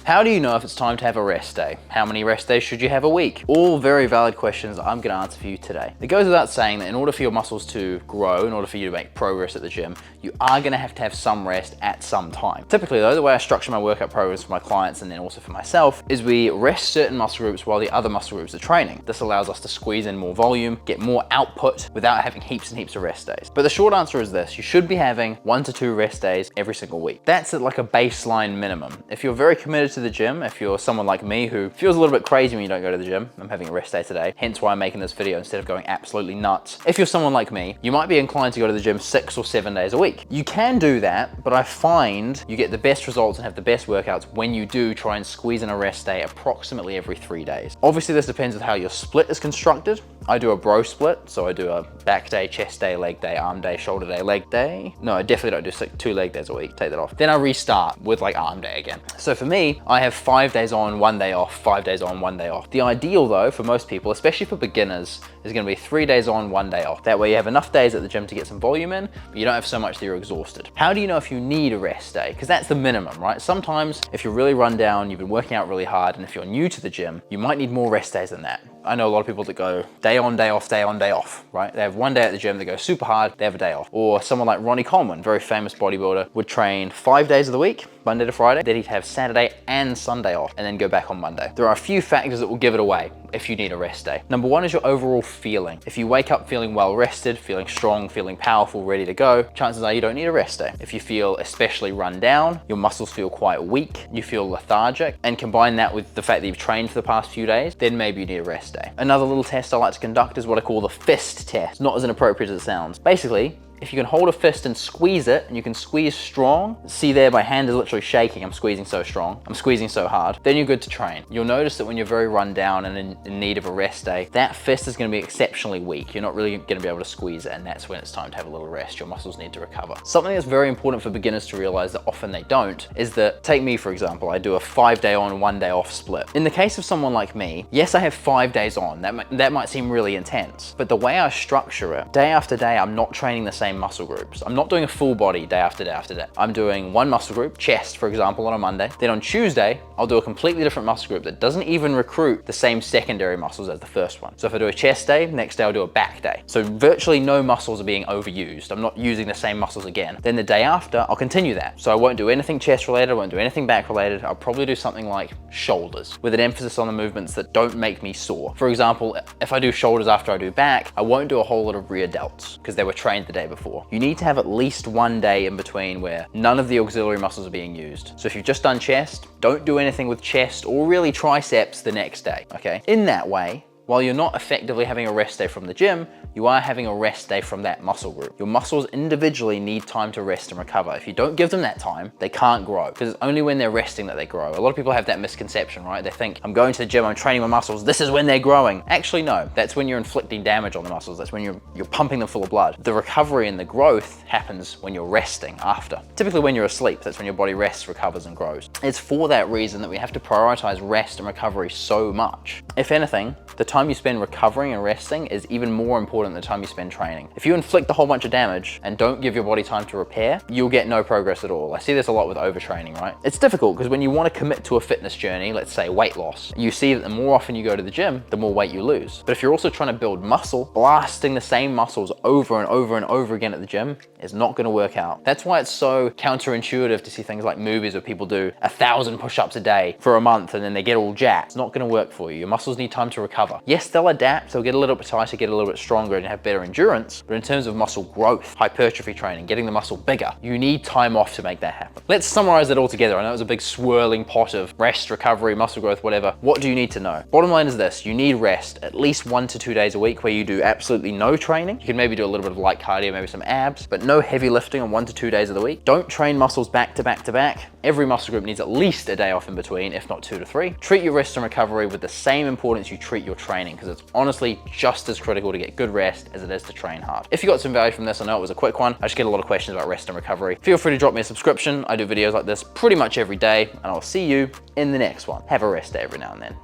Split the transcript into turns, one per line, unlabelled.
How do you know if it's time to have a rest day? How many rest days should you have a week? All very valid questions I'm gonna answer for you today. It goes without saying that in order for your muscles to grow, in order for you to make progress at the gym, you are gonna have to have some rest at some time. Typically though, the way I structure my workout programs for my clients and then also for myself is we rest certain muscle groups while the other muscle groups are training. This allows us to squeeze in more volume, get more output without having heaps and heaps of rest days. But the short answer is this: you should be having 1 to 2 rest days every single week. That's at like a baseline minimum. If you're very committed to the gym, if you're someone like me who feels a little bit crazy when you don't go to the gym, I'm having a rest day today, hence why I'm making this video instead of going absolutely nuts. If you're someone like me, you might be inclined to go to the gym 6 or 7 days a week. You can do that, but I find you get the best results and have the best workouts when you do try and squeeze in a rest day approximately every 3 days. Obviously this depends on how your split is constructed. I do a bro split, so I do a back day, chest day, leg day, arm day, shoulder day, leg day. No, I definitely don't do 2 leg days a week, take that off. Then I restart with like arm day again. So for me, I have 5 days on, 1 day off, 5 days on, 1 day off. The ideal though, for most people, especially for beginners, is gonna be 3 days on, 1 day off. That way you have enough days at the gym to get some volume in, but you don't have so much that you're exhausted. How do you know if you need a rest day? Because that's the minimum, right? Sometimes if you're really run down, you've been working out really hard, and if you're new to the gym, you might need more rest days than that. I know a lot of people that go day on, day off, day on, day off, right? They have 1 day at the gym, they go super hard, they have a day off. Or someone like Ronnie Coleman, very famous bodybuilder, would train 5 days of the week, Monday to Friday, then he'd have Saturday and Sunday off, and then go back on Monday. There are a few factors that will give it away if you need a rest day. Number one is your overall feeling. If you wake up feeling well rested, feeling strong, feeling powerful, ready to go, chances are you don't need a rest day. If you feel especially run down, your muscles feel quite weak, you feel lethargic, and combine that with the fact that you've trained for the past few days, then maybe you need a rest day. Another little test I like to conduct is what I call the fist test. Not as inappropriate as it sounds. Basically, if you can hold a fist and squeeze it, and you can squeeze strong, see there, my hand is literally shaking, I'm squeezing so strong, I'm squeezing so hard, then you're good to train. You'll notice that when you're very run down and in need of a rest day, that fist is gonna be exceptionally weak. You're not really gonna be able to squeeze it, and that's when it's time to have a little rest. Your muscles need to recover. Something that's very important for beginners to realize that often they don't, is that, take me for example, I do a 5 day on, 1 day off split. In the case of someone like me, yes, I have 5 days on. That might seem really intense, but the way I structure it, day after day, I'm not training the same muscle groups. I'm not doing a full body day after day after day. I'm doing one muscle group, chest, for example, on a Monday. Then on Tuesday, I'll do a completely different muscle group that doesn't even recruit the same secondary muscles as the first one. So if I do a chest day, next day I'll do a back day. So virtually no muscles are being overused. I'm not using the same muscles again. Then the day after, I'll continue that. So I won't do anything chest related, I won't do anything back related. I'll probably do something like shoulders with an emphasis on the movements that don't make me sore. For example, if I do shoulders after I do back, I won't do a whole lot of rear delts because they were trained the day before. You need to have at least 1 day in between where none of the auxiliary muscles are being used. So if you've just done chest, don't do anything with chest or really triceps the next day, okay? In that way, while you're not effectively having a rest day from the gym, you are having a rest day from that muscle group. Your muscles individually need time to rest and recover. If you don't give them that time, they can't grow, because it's only when they're resting that they grow. A lot of people have that misconception, right? They think, I'm going to the gym, I'm training my muscles, this is when they're growing. Actually, no, that's when you're inflicting damage on the muscles. That's when you're pumping them full of blood. The recovery and the growth happens when you're resting after. Typically when you're asleep, that's when your body rests, recovers, and grows. It's for that reason that we have to prioritize rest and recovery so much. If anything, the time you spend recovering and resting is even more important than the time you spend training. If you inflict a whole bunch of damage and don't give your body time to repair, you'll get no progress at all. I see this a lot with overtraining, right? It's difficult because when you want to commit to a fitness journey, let's say weight loss, you see that the more often you go to the gym, the more weight you lose. But if you're also trying to build muscle, blasting the same muscles over and over and over again at the gym is not going to work out. That's why it's so counterintuitive to see things like movies where people do 1,000 push-ups a day for a month and then they get all jacked. It's not going to work for you. Your muscles need time to recover. Yes, they'll adapt, they'll get a little bit tighter, get a little bit stronger, and have better endurance, but in terms of muscle growth, hypertrophy training, getting the muscle bigger, you need time off to make that happen. Let's summarize it all together. I know it was a big swirling pot of rest, recovery, muscle growth, whatever. What do you need to know? Bottom line is this: you need rest at least 1 to 2 days a week where you do absolutely no training. You can maybe do a little bit of light cardio, maybe some abs, but no heavy lifting on 1 to 2 days of the week. Don't train muscles back to back to back. Every muscle group needs at least a day off in between, if not 2 to 3. Treat your rest and recovery with the same importance you treat your training, because it's honestly just as critical to get good rest as it is to train hard. If you got some value from this, I know it was a quick one. I just get a lot of questions about rest and recovery. Feel free to drop me a subscription. I do videos like this pretty much every day, and I'll see you in the next one. Have a rest day every now and then.